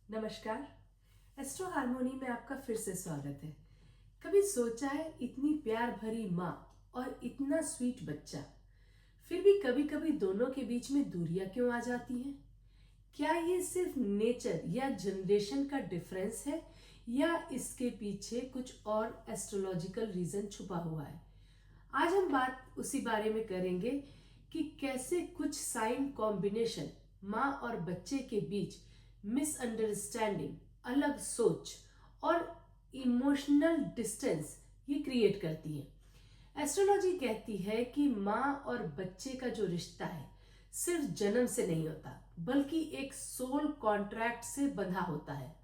नमस्कार। Astro harmony में आपका फिर से स्वागत है। कभी सोचा है इतनी प्यार भरी माँ और इतना स्वीट बच्चा, फिर भी कभी कभी दोनों के बीच में दूरियां क्यों आ जाती हैं? क्या ये सिर्फ नेचर या जनरेशन का डिफरेंस है या इसके पीछे कुछ और एस्ट्रोलॉजिकल रीजन छुपा हुआ है? आज हम बात उसी बारे में करेंगे कि कैसे कुछ साइन कॉम्बिनेशन माँ और बच्चे के बीच मिसअंडरस्टैंडिंग, अलग सोच और इमोशनल डिस्टेंस ये क्रिएट करती है। एस्ट्रोलॉजी कहती है कि माँ और बच्चे का जो रिश्ता है सिर्फ जन्म से नहीं होता, बल्कि एक सोल कॉन्ट्रैक्ट से बंधा होता है।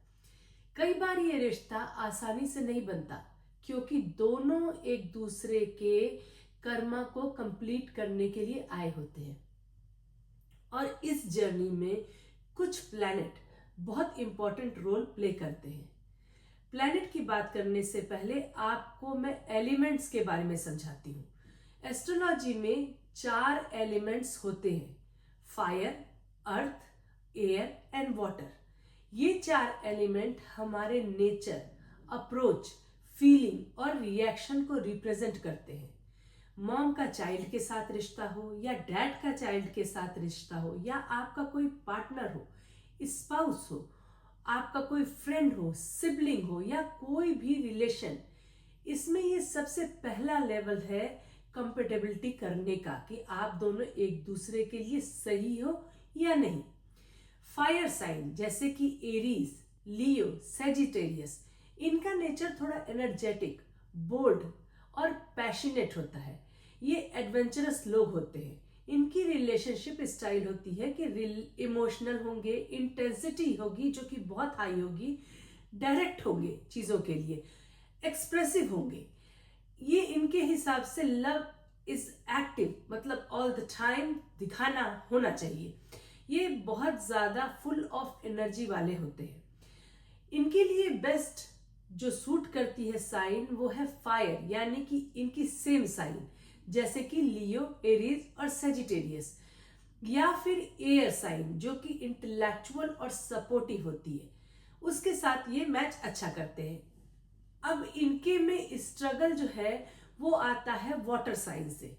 कई बार ये रिश्ता आसानी से नहीं बनता, क्योंकि दोनों एक दूसरे के कर्मा को कंप्लीट करने के लिए आए होते हैं। और इस जर्नी में कुछ प्लैनेट बहुत इंपॉर्टेंट रोल प्ले करते हैं। प्लैनेट की बात करने से पहले आपको मैं एलिमेंट्स के बारे में समझाती हूँ। एस्ट्रोलॉजी में 4 एलिमेंट्स होते हैं: fire, earth, air and water. ये 4 एलिमेंट हमारे नेचर, अप्रोच, फीलिंग और रिएक्शन को रिप्रेजेंट करते हैं। मॉम का चाइल्ड के साथ रिश्ता हो या डैड का चाइल्ड के साथ रिश्ता हो या आपका कोई पार्टनर हो, स्पाउस हो, आपका कोई फ्रेंड हो, सिबलिंग हो या कोई भी रिलेशन, इसमें ये सबसे पहला लेवल है कंपेटेबिलिटी करने का कि आप दोनों एक दूसरे के लिए सही हो या नहीं। फायर साइन जैसे कि एरीज, लियो, सेजिटेरियस, इनका नेचर थोड़ा एनर्जेटिक, बोल्ड और पैशनेट होता है। ये एडवेंचरस लोग होते हैं। इनकी रिलेशनशिप स्टाइल होती है कि इमोशनल होंगे, इंटेंसिटी होगी जो कि बहुत हाई होगी, डायरेक्ट होंगे चीजों के लिए, एक्सप्रेसिव होंगे। ये इनके हिसाब से लव इज एक्टिव, मतलब ऑल द टाइम दिखाना होना चाहिए। ये बहुत ज्यादा फुल ऑफ एनर्जी वाले होते हैं। इनके लिए बेस्ट जो सूट करती है साइन वो है फायर, यानी कि इनकी सेम साइन जैसे कि लियो, एरीज और सेजिटेरियस, या फिर एयर साइन जो कि इंटेलेक्चुअल और सपोर्टिव होती है, उसके साथ ये मैच अच्छा करते हैं। अब इनके में स्ट्रगल जो है वो आता है वाटर साइन से,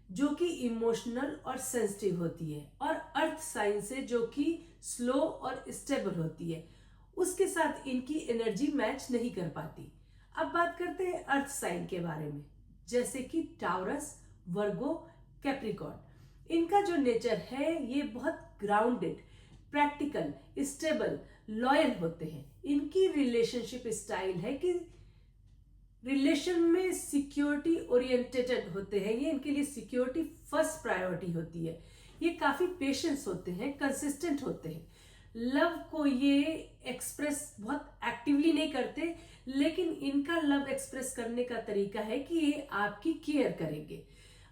जो कि इमोशनल और सेंसिटिव होती है, और अर्थ साइन से जो कि स्लो और स्टेबल होती है। उसके साथ इनकी एनर्जी मैच नहीं कर पाती। अब बात करते हैं अर्थ साइन के बारे में, जैसे कि टाउरस, वर्गो, कैप्रिकॉर्न। इनका जो नेचर है ये बहुत ग्राउंडेड, प्रैक्टिकल, स्टेबल, लॉयल होते हैं। इनकी रिलेशनशिप स्टाइल है कि रिलेशन में सिक्योरिटी ओरिएंटेड होते हैं। ये इनके लिए सिक्योरिटी फर्स्ट प्रायोरिटी होती है। ये काफी पेशेंस होते हैं, कंसिस्टेंट होते हैं। लव को ये एक्सप्रेस बहुत एक्टिवली नहीं करते, लेकिन इनका लव एक्सप्रेस करने का तरीका है कि ये आपकी केयर करेंगे,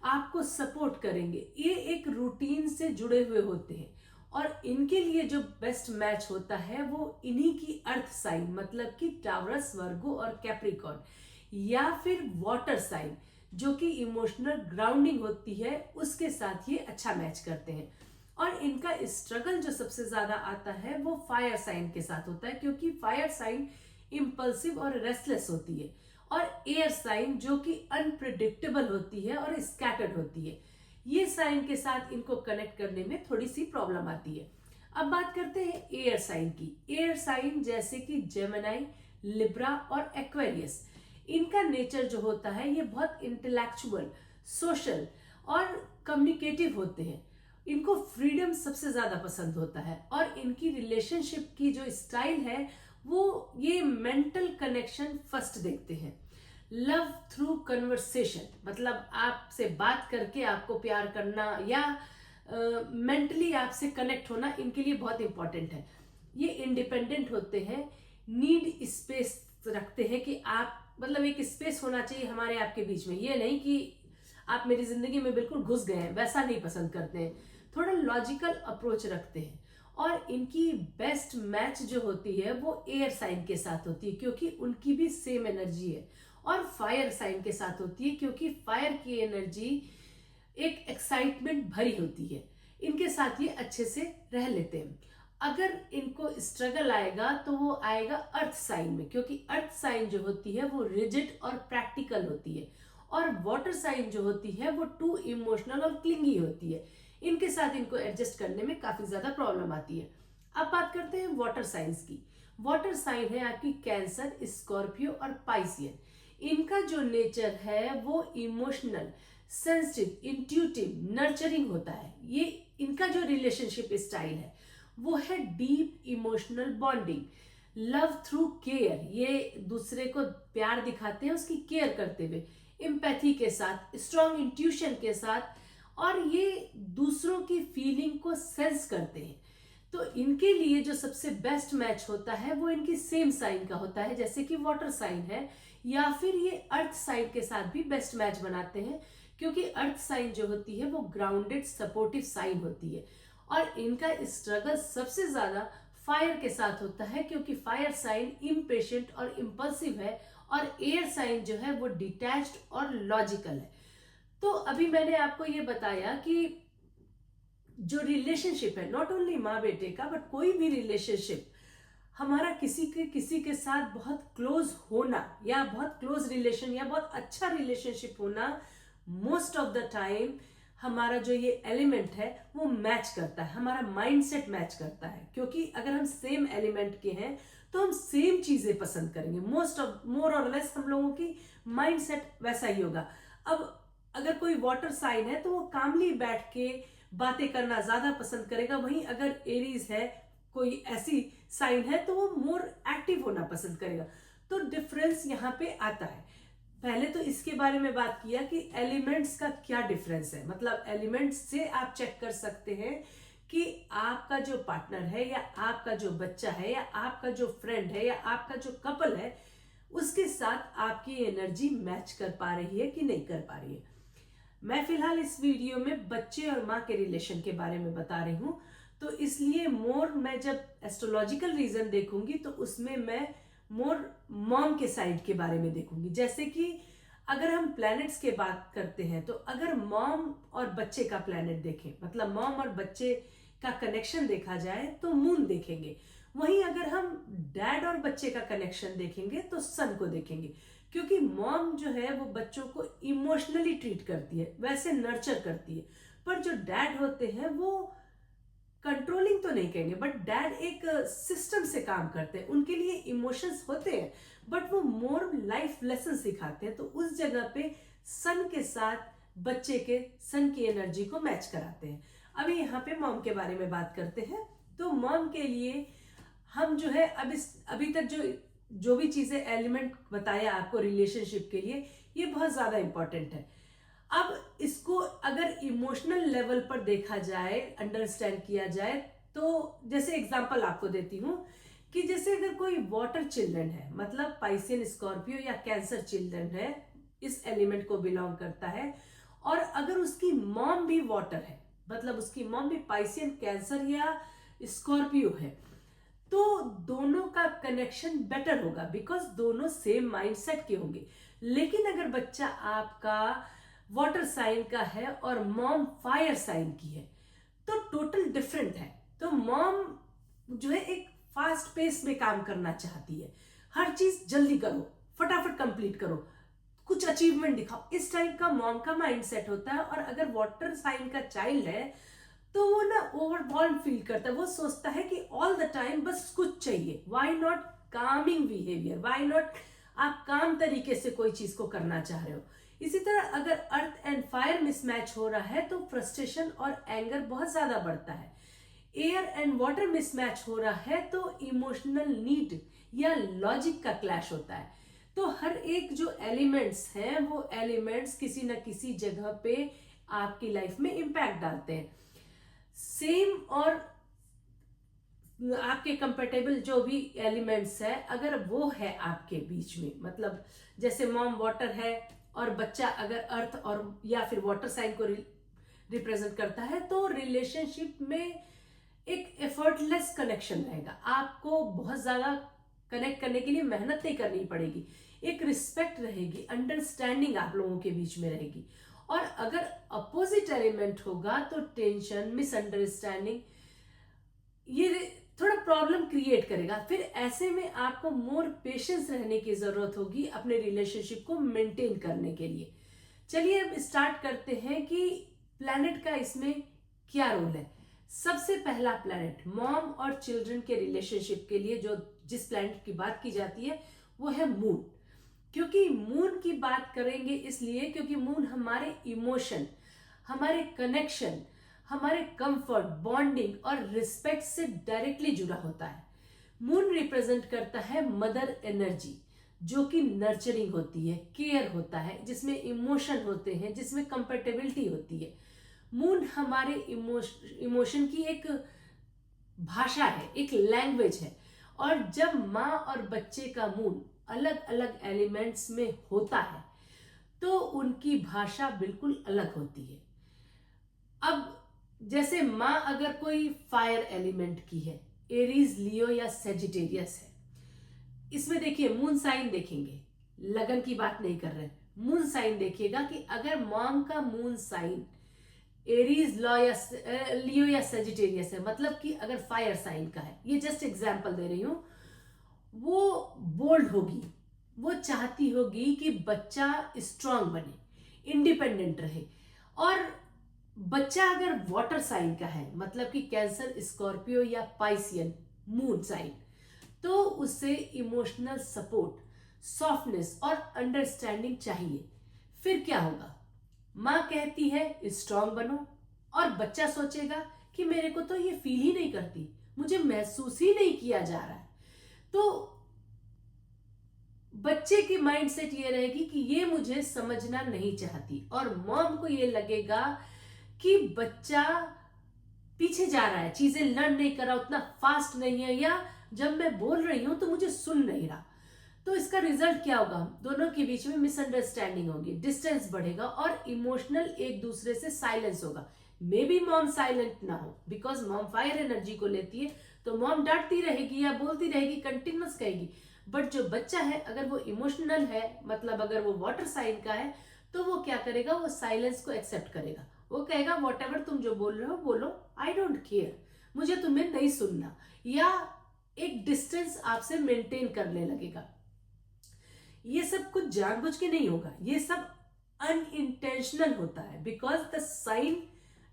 आपको सपोर्ट करेंगे। ये एक रूटीन से जुड़े हुए होते हैं। और इनके लिए जो बेस्ट मैच होता है वो इन्हीं की अर्थ साइन, मतलब कि टावरस, वर्गो और कैप्रिकॉर्न, या फिर वाटर साइन जो कि इमोशनल ग्राउंडिंग होती है, उसके साथ ये अच्छा मैच करते हैं। और इनका स्ट्रगल जो सबसे ज्यादा आता है वो फायर साइन के साथ होता है, क्योंकि फायर साइन इम्पल्सिव और रेस्टलेस होती है, और एयर साइन जो कि अनप्रिडिक्टेबल होती है और स्कैटर्ड होती है। ये साइन के साथ इनको कनेक्ट करने में थोड़ी सी प्रॉब्लम आती है। अब बात करते हैं एयर साइन की। एयर साइन जैसे कि जेमिनी, लिब्रा और एक्वेरियस, इनका नेचर जो होता है ये बहुत इंटेलेक्चुअल, सोशल और कम्युनिकेटिव होते हैं। इनको फ्रीडम सबसे ज्यादा पसंद होता है, और इनकी रिलेशनशिप की जो स्टाइल है वो ये मेंटल कनेक्शन फर्स्ट देखते हैं। लव थ्रू कन्वर्सेशन, मतलब आपसे बात करके आपको प्यार करना या मेंटली आपसे कनेक्ट होना इनके लिए बहुत इंपॉर्टेंट है। ये इंडिपेंडेंट होते हैं, नीड स्पेस रखते हैं कि आप, मतलब एक स्पेस होना चाहिए हमारे आपके बीच में। ये नहीं कि आप मेरी जिंदगी में बिल्कुल घुस गए हैं, वैसा नहीं पसंद करते हैं। थोड़ा लॉजिकल अप्रोच रखते हैं। और इनकी बेस्ट मैच जो होती है वो एयर साइन के साथ होती है, क्योंकि उनकी भी सेम एनर्जी है, और फायर साइन के साथ होती है, क्योंकि फायर की एनर्जी एक एक्साइटमेंट भरी होती है। इनके साथ ये अच्छे से रह लेते हैं। अगर इनको स्ट्रगल आएगा तो वो आएगा अर्थ साइन में, क्योंकि अर्थ साइन जो होती है वो रिजिड और प्रैक्टिकल होती है, और वाटर साइन जो होती है वो टू इमोशनल और क्लिंगी होती है। इनके साथ इनको एडजस्ट करने में काफी ज्यादा प्रॉब्लम आती है। अब बात करते हैं वाटर साइंस की। वाटर साइन है आपकी कैंसर, स्कॉर्पियो और पाइसियन। इनका जो नेचर है वो इमोशनल, सेंसिटिव, इंट्यूटिव, नर्चरिंग होता है। ये इनका जो रिलेशनशिप स्टाइल है वो है deep emotional bonding, love through care. ये दूसरे को प्यार दिखाते हैं उसकी केयर करते हुए, एम्पैथी के साथ, स्ट्रॉन्ग इंट्यूशन के साथ, और ये दूसरों की फीलिंग को सेंस करते हैं। तो इनके लिए जो सबसे बेस्ट मैच होता है वो इनकी सेम साइन का होता है, जैसे कि वाटर साइन है, या फिर ये अर्थ साइन के साथ भी बेस्ट मैच बनाते हैं, क्योंकि अर्थ साइन जो होती है वो ग्राउंडेड सपोर्टिव साइन होती है। और इनका स्ट्रगल सबसे ज्यादा फायर के साथ होता है, क्योंकि फायर साइन इम्पेशेंट और इम्पल्सिव है, और एयर साइन जो है वो डिटैच्ड और लॉजिकल है। तो अभी मैंने आपको ये बताया कि जो रिलेशनशिप है, नॉट ओनली माँ बेटे का, बट कोई भी रिलेशनशिप हमारा किसी के साथ बहुत क्लोज होना, या बहुत क्लोज रिलेशन, या बहुत अच्छा रिलेशनशिप होना, मोस्ट ऑफ द टाइम हमारा जो ये एलिमेंट है वो मैच करता है, हमारा माइंडसेट मैच करता है। क्योंकि अगर हम सेम एलिमेंट के हैं तो हम सेम चीजें पसंद करेंगे, मोर और लेस हम लोगों की माइंडसेट वैसा ही होगा। अब अगर कोई वाटर साइन है तो वो कामली बैठ के बातें करना ज्यादा पसंद करेगा, वहीं अगर एरीज है, कोई ऐसी साइन है, तो वो मोर एक्टिव होना पसंद करेगा। तो डिफरेंस यहाँ पे आता है। पहले तो इसके बारे में बात किया कि एलिमेंट्स का क्या डिफरेंस है, मतलब एलिमेंट्स से आप चेक कर सकते हैं कि आपका जो पार्टनर है, या आपका जो बच्चा है, या आपका जो फ्रेंड है, या आपका जो कपल है, उसके साथ आपकी एनर्जी मैच कर पा रही है कि नहीं कर पा रही है। मैं फिलहाल इस वीडियो में बच्चे और माँ के रिलेशन के बारे में बता रही हूँ, तो इसलिए मोर मैं जब एस्ट्रोलॉजिकल रीजन देखूंगी तो उसमें मैं मोर मॉम के साइड के बारे में देखूंगी। जैसे कि अगर हम प्लैनेट्स के बात करते हैं, तो अगर मॉम और बच्चे का प्लैनेट देखें, मतलब मॉम और बच्चे का कनेक्शन देखा जाए तो मून देखेंगे। वहीं अगर हम डैड और बच्चे का कनेक्शन देखेंगे तो सन को देखेंगे, क्योंकि मॉम जो है वो बच्चों को इमोशनली ट्रीट करती है, वैसे नर्चर करती है। पर जो डैड होते हैं वो कंट्रोलिंग तो नहीं कहेंगे, बट डैड एक सिस्टम से काम करते हैं, उनके लिए इमोशंस होते हैं, बट वो मोर लाइफ लेसन सिखाते हैं। तो उस जगह पे सन के साथ बच्चे के सन की एनर्जी को मैच कराते हैं। अभी यहाँ पे मॉम के बारे में बात करते हैं। तो मॉम के लिए हम जो है अभी तक जो भी चीजें एलिमेंट बताया आपको रिलेशनशिप के लिए, ये बहुत ज्यादा इंपॉर्टेंट है। अब इसको अगर इमोशनल लेवल पर देखा जाए, अंडरस्टैंड किया जाए, तो जैसे एग्जांपल आपको देती हूँ कि जैसे अगर कोई वाटर चिल्ड्रन है, मतलब पाइसियन, स्कॉर्पियो या कैंसर चिल्ड्रन है, इस एलिमेंट को बिलोंग करता है, और अगर उसकी मॉम भी वाटर है, मतलब उसकी मॉम भी पाइसियन, कैंसर या स्कॉर्पियो है, तो दोनों का कनेक्शन बेटर होगा, बिकॉज दोनों सेम माइंडसेट के होंगे। लेकिन अगर बच्चा आपका वाटर साइन का है और मॉम फायर साइन की है, तो टोटल डिफरेंट है। तो मॉम जो है एक फास्ट पेस में काम करना चाहती है, हर चीज जल्दी करो, फटाफट कंप्लीट करो, कुछ अचीवमेंट दिखाओ, इस टाइप का मॉम का माइंडसेट होता है। और अगर वाटर साइन का चाइल्ड है तो वो ना ओवरवेल्म फील करता है, वो सोचता है कि ऑल द टाइम बस कुछ चाहिए। Why not Kameng behaviour, why not आप काम तरीके से कोई चीज को करना चाह रहे हो। इसी तरह अगर अर्थ एंड फायर मिसमैच हो रहा है तो फ्रस्ट्रेशन और एंगर बहुत ज्यादा बढ़ता है। एयर एंड वाटर मिसमैच हो रहा है तो इमोशनल नीड या लॉजिक का क्लैश होता है। तो हर एक जो एलिमेंट्स हैं वो एलिमेंट्स किसी न किसी जगह पे आपकी लाइफ में इंपैक्ट डालते हैं। सेम और आपके कंपेटेबल जो भी एलिमेंट्स है, अगर वो है आपके बीच में, मतलब जैसे मॉम वाटर है और बच्चा अगर अर्थ और या फिर वाटर साइन को रिप्रेजेंट करता है, तो रिलेशनशिप में एक एफर्टलेस कनेक्शन रहेगा। आपको बहुत ज्यादा कनेक्ट करने के लिए मेहनत नहीं करनी पड़ेगी, एक रिस्पेक्ट रहेगी, अंडरस्टैंडिंग आप लोगों के बीच में रहेगी। और अगर अपोजिट एलिमेंट होगा तो टेंशन, मिसअंडरस्टैंडिंग, ये थोड़ा प्रॉब्लम क्रिएट करेगा। फिर ऐसे में आपको मोर पेशेंस रहने की जरूरत होगी अपने रिलेशनशिप को मेंटेन करने के लिए। चलिए अब स्टार्ट करते हैं कि प्लैनेट का इसमें क्या रोल है। सबसे पहला प्लैनेट मॉम और चिल्ड्रन के रिलेशनशिप के लिए जो जिस प्लैनेट की बात की जाती है वो है मून। क्योंकि मून की बात करेंगे इसलिए क्योंकि मून हमारे इमोशन, हमारे कनेक्शन, हमारे कंफर्ट, बॉन्डिंग और रिस्पेक्ट से डायरेक्टली जुड़ा होता है। मून रिप्रेजेंट करता है मदर एनर्जी, जो कि नर्चरिंग होती है, केयर होता है, जिसमें इमोशन होते हैं, जिसमें कंपेटेबिलिटी होती है। मून हमारे इमोशन की एक भाषा है, एक लैंग्वेज है। और जब माँ और बच्चे का मून अलग अलग एलिमेंट्स में होता है तो उनकी भाषा बिल्कुल अलग होती है। अब जैसे माँ अगर कोई फायर एलिमेंट की है, एरीज, लियो या सेजिटेरियस है, इसमें देखिए मून साइन देखेंगे, लगन की बात नहीं कर रहे, मून साइन देखिएगा कि अगर मॉम का मून साइन एरीज, लियो या सेजिटेरियस है, मतलब कि अगर फायर साइन का है, ये जस्ट एग्जांपल दे रही हूं, वो बोल्ड होगी, वो चाहती होगी कि बच्चा स्ट्रांग बने, इंडिपेंडेंट रहे। और बच्चा अगर वाटर साइन का है, मतलब कि कैंसर, स्कॉर्पियो या पाइसियन मून साइन, तो उसे इमोशनल सपोर्ट, सॉफ्टनेस और अंडरस्टैंडिंग चाहिए। फिर क्या होगा, माँ कहती है स्ट्रांग बनो, और बच्चा सोचेगा कि मेरे को तो ये फील ही नहीं करती, मुझे महसूस ही नहीं किया जा रहा है। तो बच्चे की माइंडसेट ये रहेगी कि ये मुझे समझना नहीं चाहती, और मॉम को ये लगेगा कि बच्चा पीछे जा रहा है, चीजें लर्न नहीं कर रहा, उतना फास्ट नहीं है, या जब मैं बोल रही हूं तो मुझे सुन नहीं रहा। तो इसका रिजल्ट क्या होगा, दोनों के बीच में मिसअंडरस्टैंडिंग होगी, डिस्टेंस बढ़ेगा और इमोशनल एक दूसरे से साइलेंस होगा। मे बी मॉम साइलेंट ना हो, बिकॉज मॉम फायर एनर्जी को लेती है, तो मॉम डांटती रहेगी या बोलती रहेगी, कंटिन्यूअस कहेगी। बट जो बच्चा है अगर वो इमोशनल है, मतलब अगर वो वाटर साइन का है, तो वो क्या करेगा, वो साइलेंस को एक्सेप्ट करेगा। वो कहेगा वॉट एवर तुम जो बोल रहे हो बोलो, आई डोंट केयर, मुझे तुम्हें नहीं सुनना, या एक डिस्टेंस आपसे मेंटेन करने लगेगा। ये सब कुछ जानबूझ के नहीं होगा, ये सब अनइंटेंशनल होता है, बिकॉज द साइन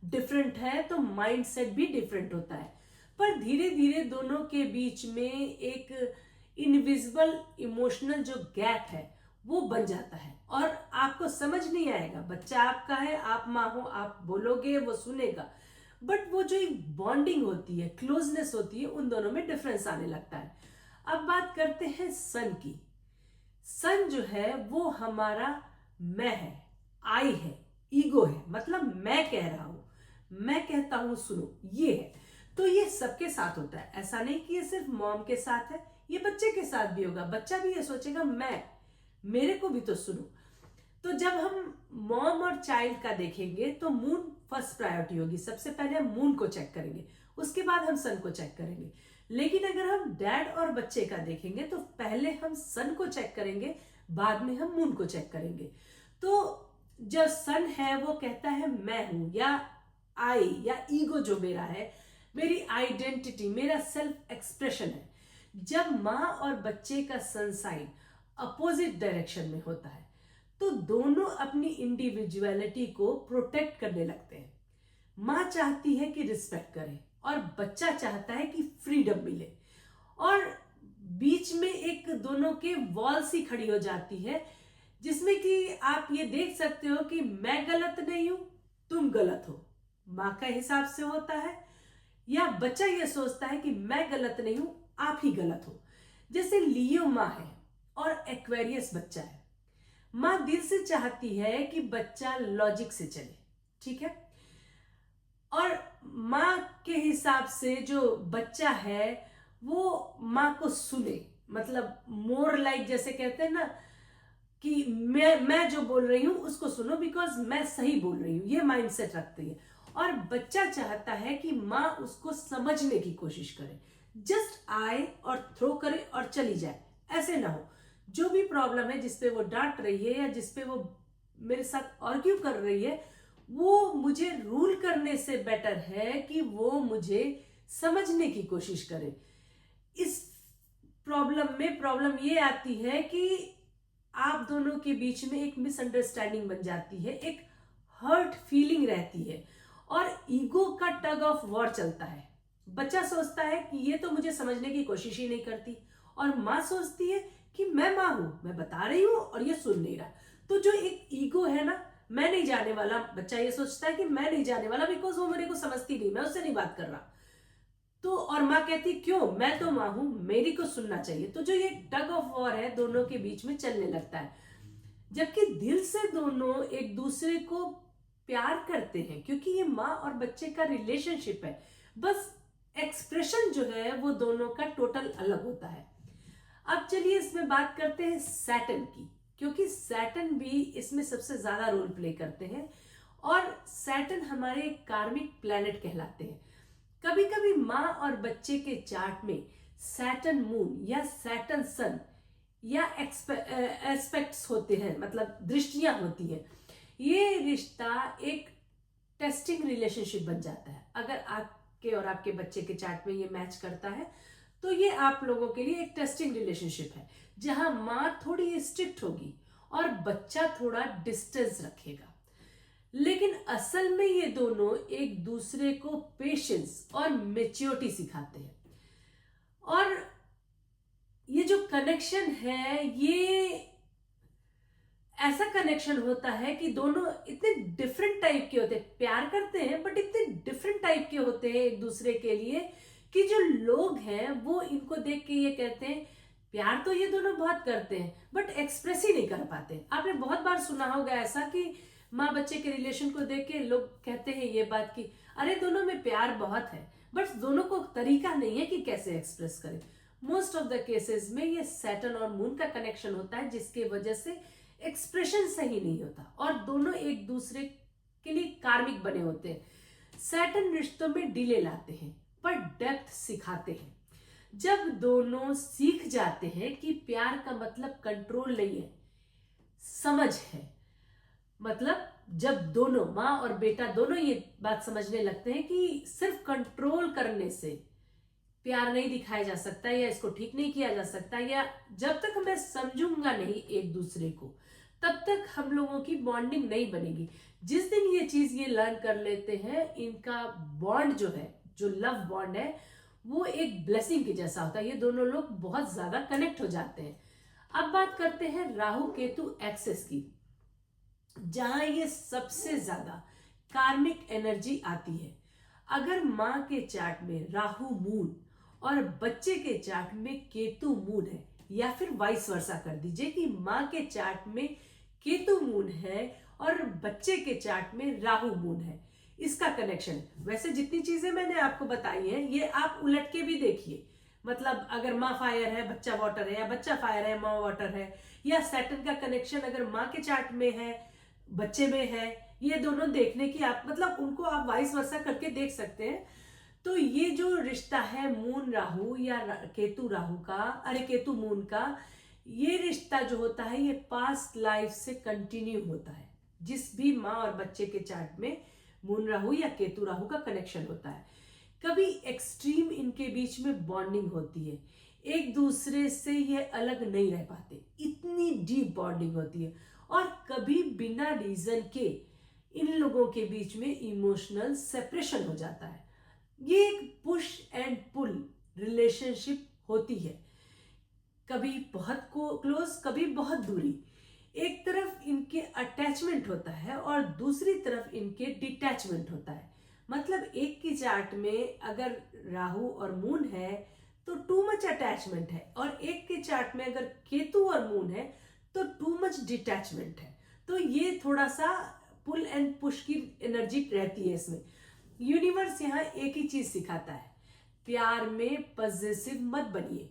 डिफरेंट है तो माइंडसेट भी डिफरेंट होता है। पर धीरे धीरे दोनों के बीच में एक इनविजिबल इमोशनल जो गैप है वो बन जाता है, और आपको समझ नहीं आएगा, बच्चा आपका है, आप माँ हो, आप बोलोगे वो सुनेगा, बट वो जो एक बॉन्डिंग होती है, क्लोजनेस होती है, उन दोनों में डिफरेंस आने लगता है। अब बात करते हैं सन की। सन जो है वो हमारा मैं है, आई है, ईगो है, मतलब मैं कह रहा हूं, मैं कहता हूं सुनो, ये है। तो ये सबके साथ होता है, ऐसा नहीं कि ये सिर्फ मॉम के साथ है, ये बच्चे के साथ भी होगा। बच्चा भी ये सोचेगा मैं, मेरे को भी तो सुनो। तो जब हम मॉम और चाइल्ड का देखेंगे तो मून फर्स्ट प्रायोरिटी होगी, सबसे पहले हम मून को चेक करेंगे, उसके बाद हम सन को चेक करेंगे। लेकिन अगर हम डैड और बच्चे का देखेंगे तो पहले हम सन को चेक करेंगे, बाद में हम मून को चेक करेंगे। तो जो सन है वो कहता है मैं हूं, या आई, या ईगो जो मेरा है, मेरी आइडेंटिटी, मेरा सेल्फ एक्सप्रेशन है। जब माँ और बच्चे का सन साइन अपोजिट डायरेक्शन में होता है तो दोनों अपनी इंडिविजुअलिटी को प्रोटेक्ट करने लगते हैं। माँ चाहती है कि रिस्पेक्ट करे और बच्चा चाहता है कि फ्रीडम मिले, और बीच में एक दोनों के वॉल सी खड़ी हो जाती है, जिसमें कि आप ये देख सकते हो कि मैं गलत नहीं हूं, तुम गलत हो, माँ का हिसाब से होता है, या बच्चा ये सोचता है कि मैं गलत नहीं हूं, आप ही गलत हो। जैसे लियो माँ है और एक्वेरियस बच्चा है। माँ दिल से चाहती है कि बच्चा लॉजिक से चले, ठीक है, और माँ के हिसाब से जो बच्चा है वो माँ को सुने, मतलब मोर लाइक जैसे कहते हैं ना कि मैं जो बोल रही हूं उसको सुनो, बिकॉज मैं सही बोल रही हूं, ये माइंडसेट रखती है। और बच्चा चाहता है कि माँ उसको समझने की कोशिश करे, जस्ट आए और थ्रो करे और चली जाए, ऐसे ना हो। जो भी प्रॉब्लम है, जिसपे वो डांट रही है या जिसपे वो मेरे साथ आर्ग्यू कर रही है, वो मुझे रूल करने से बेटर है कि वो मुझे समझने की कोशिश करें। इस प्रॉब्लम ये आती है कि आप दोनों के बीच में एक मिसअंडरस्टैंडिंग बन जाती है, एक हर्ट फीलिंग रहती है और ईगो का टग ऑफ वॉर चलता है। बच्चा सोचता है कि ये तो मुझे समझने की कोशिश ही नहीं करती, और माँ सोचती है कि मैं माँ हूं, मैं बता रही हूं और ये सुन नहीं रहा। तो जो एक ईगो है ना, मैं नहीं जाने वाला, बच्चा ये सोचता है कि मैं नहीं जाने वाला बिकॉज वो मेरे को समझती नहीं, मैं उससे नहीं बात कर रहा। तो और माँ कहती क्यों, मैं तो माँ हूं, मेरी को सुनना चाहिए। तो जो ये टग ऑफ वॉर है दोनों के बीच में चलने लगता है, जबकि दिल से दोनों एक दूसरे को प्यार करते हैं, क्योंकि ये माँ और बच्चे का रिलेशनशिप है। बस एक्सप्रेशन जो है वो दोनों का टोटल अलग होता है। अब चलिए इसमें बात करते हैं सैटर्न की, क्योंकि सैटर्न भी इसमें सबसे ज्यादा रोल प्ले करते हैं और सैटर्न हमारे कार्मिक प्लैनेट कहलाते हैं। कभी कभी माँ और बच्चे के चार्ट में सैटर्न मून या सैटर्न सन या एस्पेक्ट्स होते हैं, मतलब दृष्टियां होती हैं। ये रिश्ता एक टेस्टिंग रिलेशनशिप बन जाता है। अगर आपके और आपके बच्चे के चार्ट में ये मैच करता है तो ये आप लोगों के लिए एक टेस्टिंग रिलेशनशिप है, जहां माँ थोड़ी स्ट्रिक्ट होगी और बच्चा थोड़ा डिस्टेंस रखेगा। लेकिन असल में ये दोनों एक दूसरे को पेशेंस और मेच्योरिटी सिखाते हैं। और ये जो कनेक्शन है ये ऐसा कनेक्शन होता है कि दोनों इतने डिफरेंट टाइप के होते हैं, प्यार करते हैं बट इतने डिफरेंट टाइप के होते हैं एक दूसरे के लिए, कि जो लोग हैं वो इनको देख के ये कहते हैं प्यार तो ये दोनों बहुत करते हैं बट एक्सप्रेस ही नहीं कर पाते। आपने बहुत बार सुना होगा ऐसा कि माँ बच्चे के रिलेशन को देख के लोग कहते हैं ये बात कि अरे दोनों में प्यार बहुत है, बट दोनों को तरीका नहीं है कि कैसे एक्सप्रेस करें। मोस्ट ऑफ द केसेस में ये सैटर्न और मून का कनेक्शन होता है, जिसके वजह से एक्सप्रेशन सही नहीं होता और दोनों एक दूसरे के लिए कार्मिक बने होते हैं। सैटर्न रिश्तों में डिले लाते हैं पर डेप्थ सिखाते हैं। जब दोनों सीख जाते हैं कि प्यार का मतलब कंट्रोल नहीं है, समझ है, मतलब जब दोनों माँ और बेटा दोनों ये बात समझने लगते हैं कि सिर्फ कंट्रोल करने से प्यार नहीं दिखाया जा सकता या इसको ठीक नहीं किया जा सकता, या जब तक मैं समझूंगा नहीं एक दूसरे को तब तक हम लोगों की बॉन्डिंग नहीं बनेगी। जिस दिन ये चीज ये लर्न कर लेते हैं, इनका बॉन्ड जो है, जो लव बॉन्ड है, वो एक ब्लेसिंग के जैसा होता है। ये दोनों लोग बहुत ज्यादा कनेक्ट हो जाते हैं। अब बात करते हैं राहु केतु एक्सेस की, जहां ये सबसे ज्यादा कार्मिक एनर्जी आती है। अगर माँ के चार्ट में राहु मून और बच्चे के चार्ट में केतु मून है, या फिर वाइस वर्सा कर दीजिए कि माँ के चार्ट में केतु मून है और बच्चे के चार्ट में राहु मून है, इसका कनेक्शन। वैसे जितनी चीजें मैंने आपको बताई हैं ये आप उलट के भी देखिए, मतलब अगर माँ फायर है बच्चा वाटर है, या बच्चा फायर है माँ वाटर है, या सैटर्न का कनेक्शन अगर माँ के चार्ट में है बच्चे में है, ये दोनों देखने की आप मतलब उनको आप वाइस वर्सा करके देख सकते हैं। तो ये जो रिश्ता है मून राहु या केतु राहु का, अरे केतु मून का, ये रिश्ता जो होता है ये पास्ट लाइफ से कंटिन्यू होता है। जिस भी माँ और बच्चे के चार्ट में मून राहु या केतु राहु का कनेक्शन होता है, कभी एक्सट्रीम इनके बीच में बॉन्डिंग होती है, एक दूसरे से ये अलग नहीं रह पाते, इतनी डीप बॉन्डिंग होती है। और कभी बिना रीजन के इन लोगों के बीच में इमोशनल सेपरेशन हो जाता है। ये एक पुश एंड पुल रिलेशनशिप होती है, कभी बहुत क्लोज कभी बहुत दूरी। एक तरफ इनके अटैचमेंट होता है और दूसरी तरफ इनके डिटैचमेंट होता है। मतलब एक की चार्ट में अगर राहु और मून है तो टू मच अटैचमेंट है, और एक के चार्ट में अगर केतु और मून है तो टू मच डिटैचमेंट है। तो ये थोड़ा सा पुल एंड पुश की एनर्जी रहती है इसमें। यूनिवर्स यहाँ एक ही चीज सिखाता है, प्यार में पॉजिटिव मत बनिए,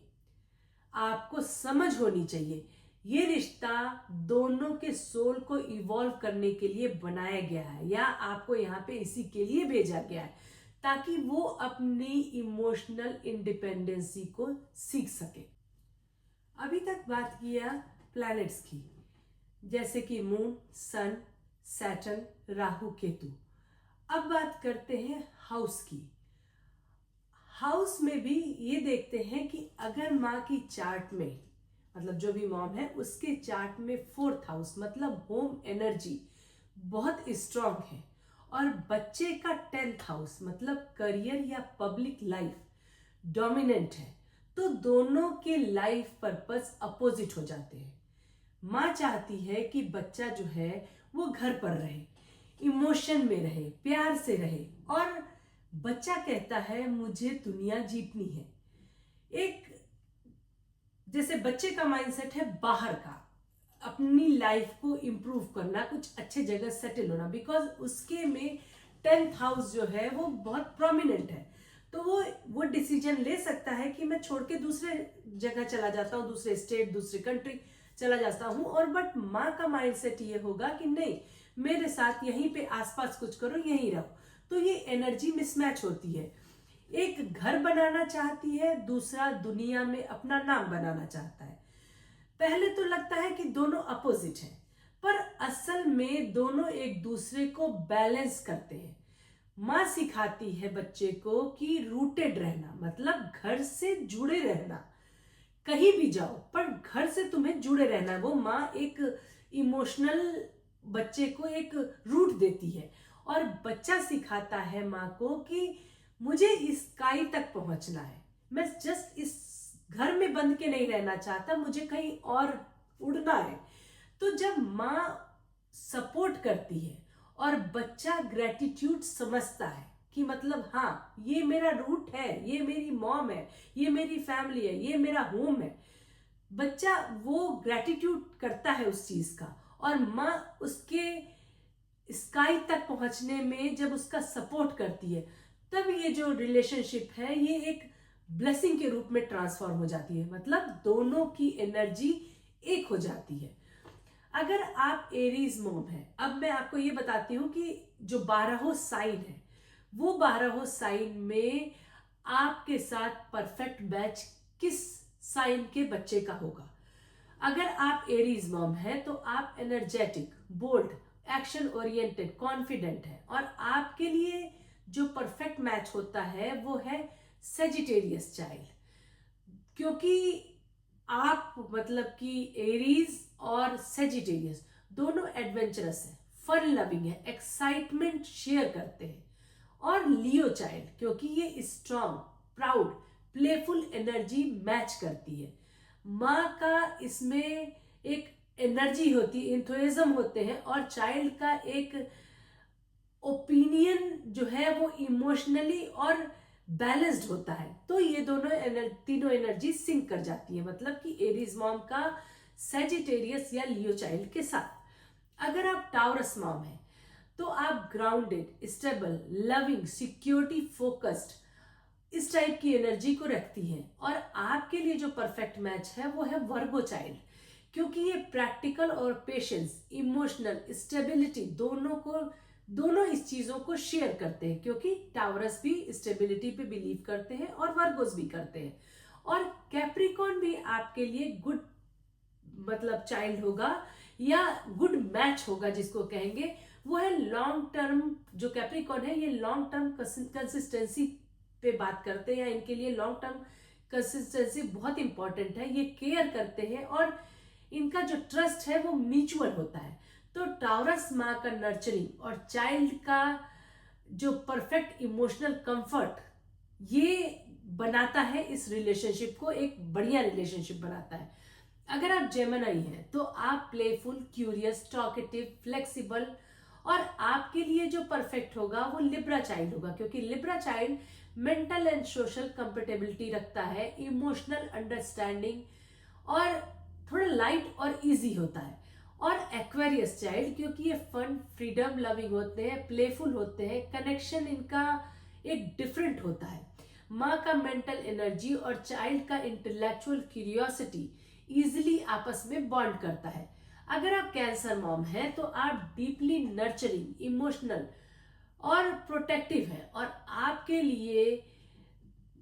आपको समझ होनी चाहिए। ये रिश्ता दोनों के सोल को इवॉल्व करने के लिए बनाया गया है, या आपको यहाँ पे इसी के लिए भेजा गया है ताकि वो अपनी इमोशनल इंडिपेंडेंसी को सीख सके। अभी तक बात किया प्लैनेट्स की, जैसे कि मून, सन, सैटर्न, राहु, केतु। अब बात करते हैं हाउस की। हाउस में भी ये देखते हैं कि अगर माँ की चार्ट में, मतलब जो भी मॉम है उसके चार्ट में 4th हाउस मतलब होम एनर्जी बहुत स्ट्रांग है, और बच्चे का 10th हाउस मतलब करियर या पब्लिक लाइफ डोमिनेंट है, तो दोनों के लाइफ पर्पस अपोजिट हो जाते हैं। माँ चाहती है कि बच्चा जो है वो घर पर रहे, इमोशन में रहे, प्यार से रहे, और बच्चा कहता है मुझे दुनिया जीतनी है। एक जैसे बच्चे का माइंडसेट है बाहर का, अपनी लाइफ को इम्प्रूव करना, कुछ अच्छे जगह सेटल होना, बिकॉज उसके में 10th हाउस जो है वो बहुत प्रोमिनेंट है, तो वो डिसीजन ले सकता है कि मैं छोड़ के दूसरे जगह चला जाता हूँ, दूसरे स्टेट, दूसरी कंट्री चला जाता हूँ। और बट माँ का माइंडसेट ये होगा कि नहीं, मेरे साथ यहीं पे आसपास कुछ करो, यहीं रहो। तो ये एनर्जी मिसमैच होती है। एक घर बनाना चाहती है, दूसरा दुनिया में अपना नाम बनाना चाहता है। पहले तो लगता है कि दोनों अपोजिट हैं, पर असल में दोनों एक दूसरे को बैलेंस करते हैं। माँ सिखाती है बच्चे को कि रूटेड रहना मतलब घर से जुड़े रहना, कहीं भी जाओ पर घर से तुम्हें जुड़े रहना है। वो माँ एक इमोशनल बच्चे को एक रूट देती है, और बच्चा सिखाता है माँ को कि मुझे इस स्काई तक पहुंचना है, मैं जस्ट इस घर में बंद के नहीं रहना चाहता, मुझे कहीं और उड़ना है। तो जब माँ सपोर्ट करती है और बच्चा ग्रेटिट्यूड समझता है कि मतलब हाँ ये मेरा रूट है, ये मेरी मॉम है, ये मेरी फैमिली है, ये मेरा होम है, बच्चा वो ग्रेटिट्यूड करता है उस चीज का, और माँ उसके स्काई तक पहुंचने में जब उसका सपोर्ट करती है, तब ये जो रिलेशनशिप है ये एक ब्लेसिंग के रूप में ट्रांसफॉर्म हो जाती है, मतलब दोनों की एनर्जी एक हो जाती है। अगर आप एरीज मॉम है, अब मैं आपको ये बताती हूँ कि जो 12 साइन है, वो 12 साइन में आपके साथ परफेक्ट मैच किस साइन के बच्चे का होगा। अगर आप एरीज मॉम है तो आप energetic, bold, action oriented, confident है, और आपके लिए जो परफेक्ट मैच होता है वो है सेजिटेरियस चाइल्ड, क्योंकि आप मतलब कि एरीज और सेजिटेरियस दोनों एडवेंचरस है, फन लविंग है, एक्साइटमेंट शेयर करते हैं। और लियो चाइल्ड क्योंकि ये strong, proud, playful energy match करती है। माँ का इसमें एक एनर्जी होती है, इंथुजिज्म होते हैं, और चाइल्ड का एक ओपिनियन जो है वो इमोशनली और बैलेंस्ड होता है। तो ये दोनों तीनों एनर्जी सिंक कर जाती है, मतलब कि एरीज मॉम का सेजिटेरियस या लियो चाइल्ड के साथ। अगर आप टाउरस मॉम है तो आप grounded, stable, loving, security focused, इस टाइप की एनर्जी को रखती हैं। और आपके लिए जो परफेक्ट मैच है वो है वर्गो चाइल्ड, क्योंकि ये प्रैक्टिकल और पेशेंस, इमोशनल स्टेबिलिटी दोनों इस चीजों को शेयर करते हैं, क्योंकि टावरस भी स्टेबिलिटी पे बिलीव करते हैं और वर्गोस भी करते हैं। और कैप्रिकॉर्न भी आपके लिए गुड मतलब चाइल्ड होगा या गुड मैच होगा, जिसको कहेंगे वो है लॉन्ग टर्म। जो कैप्रिकॉर्न है ये लॉन्ग टर्म कंसिस्टेंसी पे बात करते हैं, इनके लिए लॉन्ग टर्म कंसिस्टेंसी बहुत इंपॉर्टेंट है, ये केयर करते हैं और इनका जो ट्रस्ट है वो म्यूचुअल होता है। तो टाउरस माँ का नर्चरिंग और चाइल्ड का जो परफेक्ट इमोशनल कंफर्ट ये बनाता है इस रिलेशनशिप को एक बढ़िया रिलेशनशिप बनाता है। अगर आप जेमिनी हैं तो आप प्लेफुल, क्यूरियस, टॉकेटिव, फ्लेक्सिबल, और आपके लिए जो परफेक्ट होगा वो लिब्रा चाइल्ड होगा, क्योंकि Libra child mental and social compatibility रखता है, इमोशनल अंडरस्टैंडिंग, और थोड़ा लाइट और इजी होता है। और एक्वेरियस चाइल्ड क्योंकि ये फन, फ्रीडम लविंग होते हैं, प्लेफुल होते हैं, कनेक्शन इनका एक डिफरेंट होता है। माँ का मेंटल एनर्जी और चाइल्ड का इंटेलेक्चुअल क्यूरियोसिटी इजिली आपस में बॉन्ड करता है। अगर आप कैंसर मॉम हैं तो आप डीपली नर्चरिंग, इमोशनल और प्रोटेक्टिव है, और आपके लिए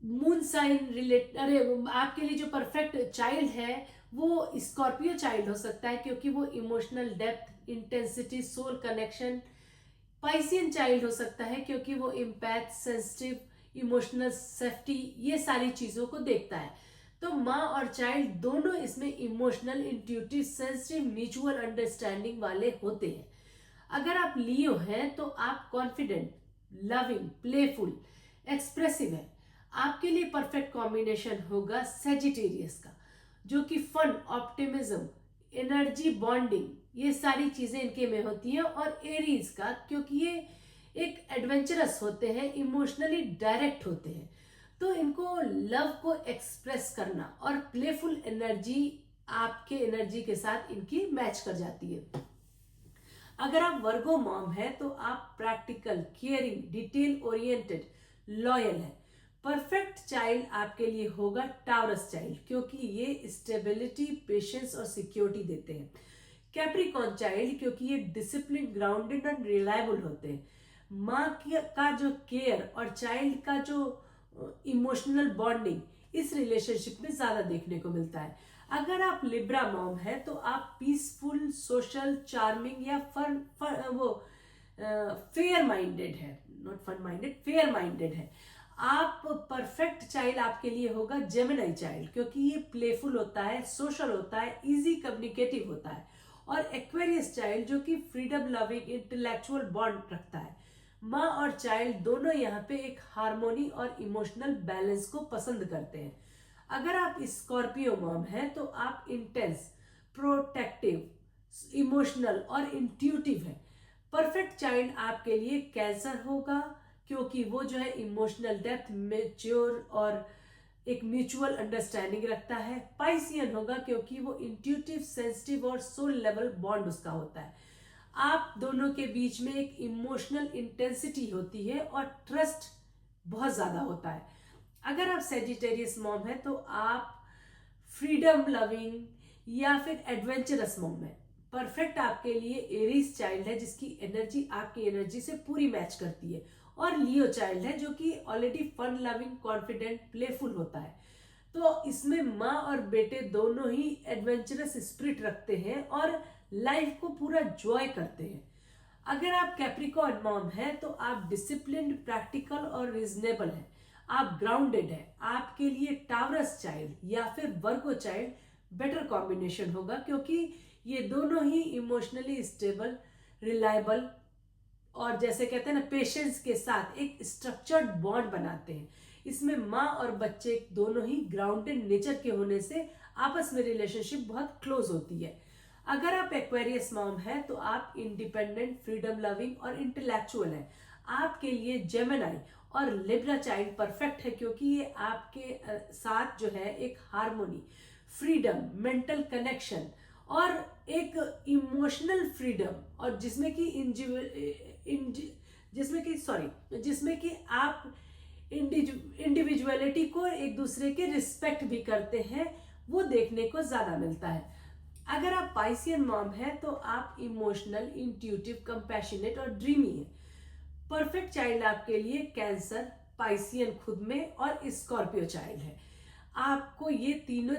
मून साइन आपके लिए जो परफेक्ट चाइल्ड है वो स्कॉर्पियो चाइल्ड हो सकता है, क्योंकि वो emotional depth, intensity, soul connection. Piscean child हो सकता है क्योंकि वो इम्पैथ, सेंसिटिव, इमोशनल सेफ्टी, ये सारी चीजों को देखता है। तो माँ और चाइल्ड दोनों इसमें emotional, intuitive, sensitive, mutual understanding वाले होते हैं। अगर आप लियो हैं तो आप कॉन्फिडेंट, लविंग, प्लेफुल, एक्सप्रेसिव है। आपके लिए परफेक्ट कॉम्बिनेशन होगा सेजिटेरियस का, जो कि फन, ऑप्टिमिज्म, एनर्जी, बॉन्डिंग, ये सारी चीजें इनके में होती हैं। और एरीज का, क्योंकि ये एक एडवेंचरस होते हैं, इमोशनली डायरेक्ट होते हैं, तो इनको लव को एक्सप्रेस करना और प्लेफुल एनर्जी आपके एनर्जी के साथ इनकी मैच कर जाती है। अगर आप वर्गो मॉम है तो आप practical, caring, detail oriented, loyal है। परफेक्ट चाइल्ड आपके लिए होगा टावरस चाइल्ड, क्योंकि ये स्टेबिलिटी, पेशेंस और सिक्योरिटी देते हैं। कैप्रिकॉर्न चाइल्ड, क्योंकि ये डिसिप्लिन, ग्राउंडेड एंड रिलायबल होते हैं। माँ का जो केयर और चाइल्ड का जो इमोशनल बॉन्डिंग इस रिलेशनशिप में ज्यादा देखने को मिलता है। अगर आप लिब्रा मॉम है तो आप पीसफुल, सोशल, चार्मिंग या फेयर माइंडेड है, not fun minded, fair minded है। आप परफेक्ट चाइल्ड आपके लिए होगा जेमिनी चाइल्ड, क्योंकि ये प्लेफुल होता है, सोशल होता है, इजी कम्युनिकेटिव होता है। और एक्वेरियस चाइल्ड, जो कि फ्रीडम लविंग, इंटेलेक्चुअल बॉन्ड रखता है। माँ और चाइल्ड दोनों यहाँ पे एक हार्मोनी और इमोशनल बैलेंस को पसंद करते हैं। अगर आप स्कॉर्पियो मॉम है तो आप इंटेंस, प्रोटेक्टिव, इमोशनल और इंट्यूटिव है। परफेक्ट चाइल्ड आपके लिए कैंसर होगा, क्योंकि वो जो है इमोशनल डेप्थ, मेच्योर और एक म्यूचुअल अंडरस्टैंडिंग रखता है। पाइसियन होगा, क्योंकि वो इंट्यूटिव, सेंसिटिव और सोल लेवल बॉन्ड उसका होता है। आप दोनों के बीच में एक इमोशनल इंटेंसिटी होती है और ट्रस्ट बहुत ज्यादा होता है। अगर आप सेजिटेरियस मॉम है तो आप फ्रीडम लविंग या फिर एडवेंचरस मॉम है। परफेक्ट आपके लिए एरीज चाइल्ड है, जिसकी एनर्जी आपकी एनर्जी से पूरी मैच करती है। और लियो चाइल्ड है, जो कि already fun loving, confident, playful होता है। तो इसमें माँ और बेटे दोनों ही एडवेंचरस स्पिरिट रखते हैं और लाइफ को पूरा जॉय करते हैं। अगर आप कैप्रिकॉर्न मॉम है तो आप डिसिप्लिन, प्रैक्टिकल और रीजनेबल है। आप ग्राउंडेड है। आपके लिए टावरस चाइल्ड या फिर वर्गो चाइल्ड बेटर कॉम्बिनेशन होगा, क्योंकि ये दोनों ही इमोशनली स्टेबल, रिलायबल और जैसे कहते हैं ना, पेशेंस के साथ एक स्ट्रक्चर्ड बॉन्ड बनाते हैं। इसमें माँ और बच्चे दोनों ही ग्राउंडेड नेचर के होने से आपस में रिलेशनशिप बहुत क्लोज होती है। अगर आप एक्वेरियस मॉम है तो आप इंडिपेंडेंट, फ्रीडम लविंग और इंटेलेक्चुअल है। आपके लिए जेमिनी और लिब्रा चाइल्ड परफेक्ट है, क्योंकि ये आपके साथ जो है एक हार्मोनी, फ्रीडम, मेंटल कनेक्शन और एक इमोशनल फ्रीडम, और जिसमें कि आप इंडिविजुअलिटी को, एक दूसरे के रिस्पेक्ट भी करते हैं, वो देखने को ज्यादा मिलता है। अगर आप पाइसियन मॉम है तो आप इमोशनल, इंट्यूटिव, कंपैशनेट और ड्रीमी है। परफेक्ट चाइल्ड आपके लिए कैंसर, पाइसियन खुद में और स्कॉर्पियो चाइल्ड है। आपको ये तीनों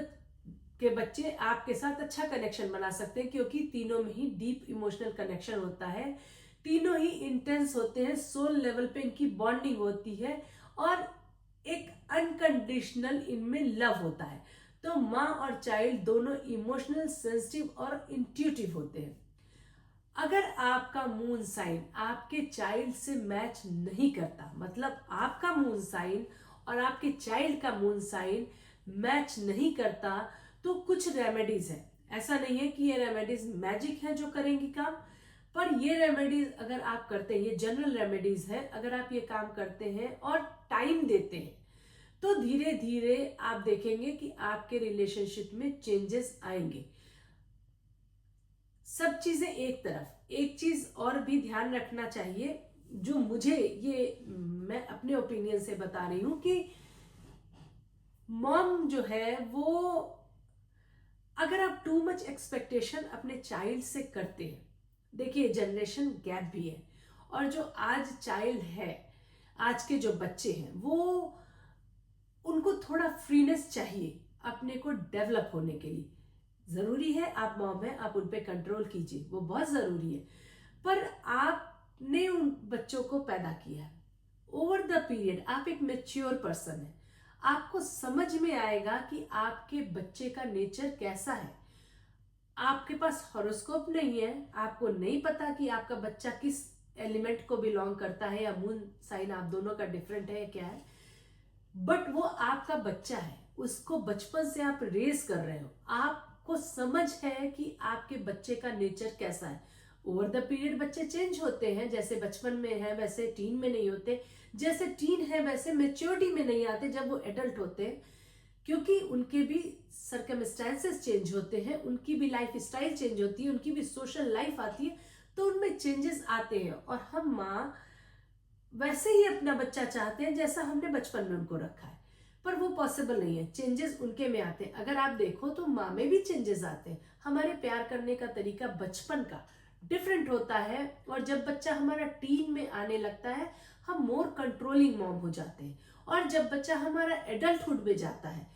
के बच्चे आपके साथ अच्छा कनेक्शन बना सकते हैं, क्योंकि तीनों में ही डीप इमोशनल कनेक्शन होता है। तीनों ही इंटेंस होते हैं, सोल लेवल पे इनकी बॉन्डिंग होती है और एक अनकंडीशनल इनमें लव होता है। तो माँ और चाइल्ड दोनों इमोशनल, सेंसिटिव और इंट्यूटिव होते हैं। अगर आपका मून साइन आपके चाइल्ड से मैच नहीं करता, मतलब आपका मून साइन और आपके चाइल्ड का मून साइन मैच नहीं करता, तो कुछ रेमेडीज है। ऐसा नहीं है कि ये रेमेडीज मैजिक है जो करेंगी काम, पर ये रेमेडीज अगर आप करते हैं, ये जनरल रेमेडीज है, अगर आप ये काम करते हैं और टाइम देते हैं, तो धीरे धीरे आप देखेंगे कि आपके रिलेशनशिप में चेंजेस आएंगे। सब चीजें एक तरफ, एक चीज और भी ध्यान रखना चाहिए, जो मुझे, ये मैं अपने ओपिनियन से बता रही हूं, कि मॉम जो है वो, अगर आप टू मच एक्सपेक्टेशन अपने चाइल्ड से करते हैं, देखिए जनरेशन गैप भी है, और जो आज चाइल्ड है, आज के जो बच्चे हैं, वो उनको थोड़ा फ्रीनेस चाहिए अपने को डेवलप होने के लिए। जरूरी है, आप मॉम है, आप उन पे कंट्रोल कीजिए, वो बहुत जरूरी है। पर आपने उन बच्चों को पैदा किया, ओवर द पीरियड आप एक मेच्योर पर्सन है, आपको समझ में आएगा कि आपके बच्चे का नेचर कैसा है। आपके पास हॉरोस्कोप नहीं है, आपको नहीं पता कि आपका बच्चा किस एलिमेंट को बिलोंग करता है, या मून साइन आप दोनों का डिफरेंट है या क्या है, बट वो आपका बच्चा है, उसको बचपन से आप रेज कर रहे हो, आपको समझ है कि आपके बच्चे का नेचर कैसा है। ओवर द पीरियड बच्चे चेंज होते हैं, जैसे बचपन में है वैसे टीन में नहीं होते, जैसे टीन है वैसे मेच्योरिटी में नहीं आते जब वो एडल्ट होते हैं, क्योंकि उनके भी सर्कमस्टेंसेस चेंज होते हैं, उनकी भी लाइफ स्टाइल चेंज होती है, उनकी भी सोशल लाइफ आती है, तो उनमें चेंजेस आते हैं। और हम माँ वैसे ही अपना बच्चा चाहते हैं जैसा हमने बचपन में उनको रखा है, पर वो पॉसिबल नहीं है, चेंजेस उनके में आते हैं। अगर आप देखो तो माँ में भी चेंजेस आते हैं, हमारे प्यार करने का तरीका बचपन का डिफरेंट होता है, और जब बच्चा हमारा टीन में आने लगता है हम मोर कंट्रोलिंग मॉम हो जाते हैं, और जब बच्चा हमारा एडल्टहुड में जाता है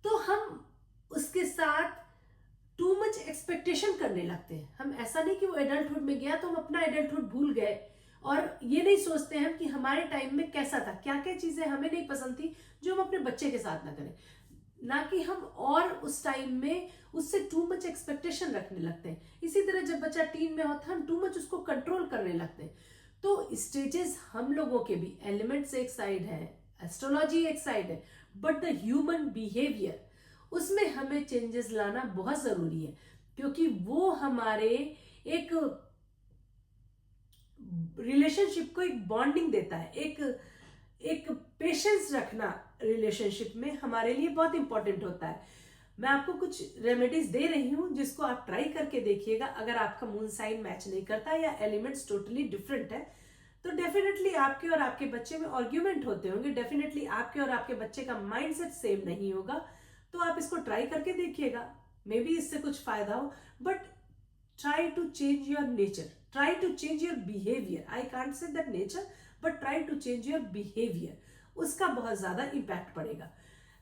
तो हम उसके साथ टू मच एक्सपेक्टेशन करने लगते हैं। हम ऐसा नहीं कि वो एडल्टहुड में गया तो हम अपना एडल्टहुड भूल गए, और ये नहीं सोचते हैं कि हमारे टाइम में कैसा था, क्या क्या चीजें हमें नहीं पसंद थी जो हम अपने बच्चे के साथ ना करें, ना कि हम और उस टाइम में उससे टू मच एक्सपेक्टेशन रखने लगते हैं। इसी तरह जब बच्चा टीन में होता है हम टू मच उसको कंट्रोल करने लगते हैं। तो स्टेजेस हम लोगों के भी, एलिमेंट्स एक साइड है, एस्ट्रोलॉजी एक साइड है, बट द ह्यूमन बिहेवियर, उसमें हमें चेंजेस लाना बहुत जरूरी है, क्योंकि वो हमारे एक रिलेशनशिप को एक बॉन्डिंग देता है, एक पेशेंस रखना रिलेशनशिप में हमारे लिए बहुत इंपॉर्टेंट होता है। मैं आपको कुछ रेमेडीज दे रही हूं जिसको आप ट्राई करके देखिएगा। अगर आपका मून साइन मैच नहीं करता या एलिमेंट्स टोटली डिफरेंट है तो डेफिनेटली आपके और आपके बच्चे में आर्ग्यूमेंट होते होंगे, डेफिनेटली आपके और आपके बच्चे का माइंडसेट सेम नहीं होगा। तो आप इसको ट्राई करके देखिएगा, मे बी इससे कुछ फायदा हो, but try to change your nature, try to change your behavior, I can't say that nature but try to change your behavior, उसका बहुत ज्यादा इम्पैक्ट पड़ेगा।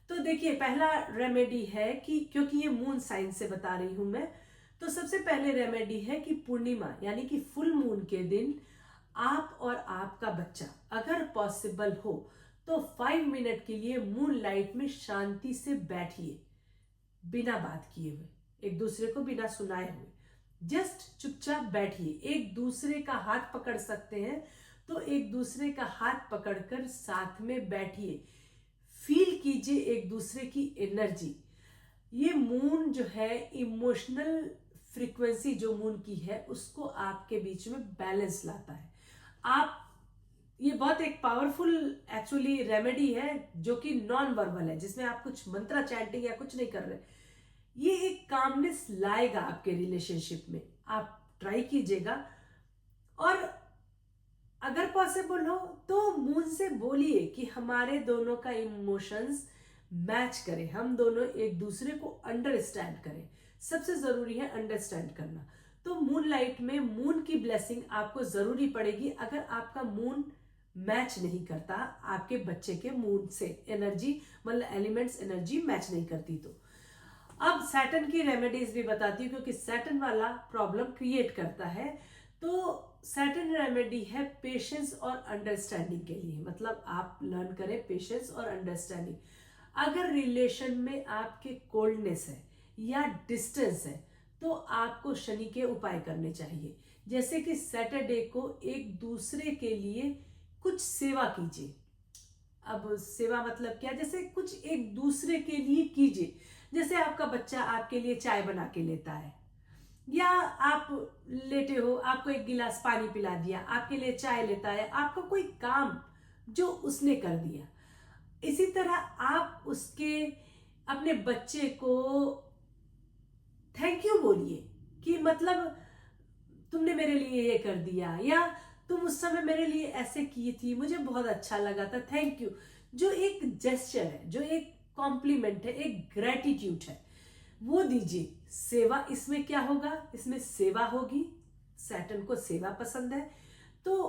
तो देखिए पहला रेमेडी है कि, क्योंकि ये मून साइन से बता रही हूं मैं, तो सबसे पहले रेमेडी है कि पूर्णिमा यानी कि फुल मून के दिन आप और आपका बच्चा अगर पॉसिबल हो तो 5 मिनट के लिए मून लाइट में शांति से बैठिए, बिना बात किए हुए, एक दूसरे को बिना सुनाए हुए, जस्ट चुपचाप बैठिए। एक दूसरे का हाथ पकड़ सकते हैं तो एक दूसरे का हाथ पकड़कर साथ में बैठिए, फील कीजिए एक दूसरे की एनर्जी। ये मून जो है, इमोशनल फ्रीक्वेंसी जो मून की है उसको आपके बीच में बैलेंस लाता है। आप, ये बहुत एक पावरफुल एक्चुअली रेमेडी है जो कि नॉन वर्बल है, जिसमें आप कुछ मंत्रा चैंटिंग या कुछ नहीं कर रहे, ये एक कामनेस लाएगा आपके रिलेशनशिप में। आप ट्राई कीजिएगा, और अगर पॉसिबल हो तो मून से बोलिए कि हमारे दोनों का इमोशंस मैच करें, हम दोनों एक दूसरे को अंडरस्टैंड करें। सबसे जरूरी है अंडरस्टैंड करना। तो मून लाइट में मून की ब्लेसिंग आपको जरूरी पड़ेगी अगर आपका मून मैच नहीं करता आपके बच्चे के मून से, एनर्जी मतलब एलिमेंट्स एनर्जी मैच नहीं करती। तो अब सैटर्न की रेमेडीज भी बताती हूँ, क्योंकि सैटर्न वाला प्रॉब्लम क्रिएट करता है। तो सैटर्न रेमेडी है पेशेंस और अंडरस्टैंडिंग के लिए, मतलब आप लर्न करें पेशेंस और अंडरस्टैंडिंग। अगर रिलेशन में आपके कोल्डनेस है या डिस्टेंस है तो आपको शनि के उपाय करने चाहिए, जैसे कि सैटरडे को एक दूसरे के लिए कुछ सेवा कीजिए। अब सेवा मतलब क्या, जैसे कुछ एक दूसरे के लिए कीजिए, जैसे आपका बच्चा आपके लिए चाय बना के लेता है, या आप लेटे हो आपको एक गिलास पानी पिला दिया, आपके लिए चाय लेता है, आपका कोई काम जो उसने कर दिया। इसी तरह आप उसके अपने बच्चे को थैंक यू बोलिए कि मतलब तुमने मेरे लिए ये कर दिया, या तुम उस समय मेरे लिए ऐसे की थी, मुझे बहुत अच्छा लगा था, थैंक यू। जो एक जेस्चर है, जो एक कॉम्प्लीमेंट है, एक ग्रेटिट्यूड है, वो दीजिए। सेवा, इसमें क्या होगा, इसमें सेवा होगी। सैटर्न को सेवा पसंद है, तो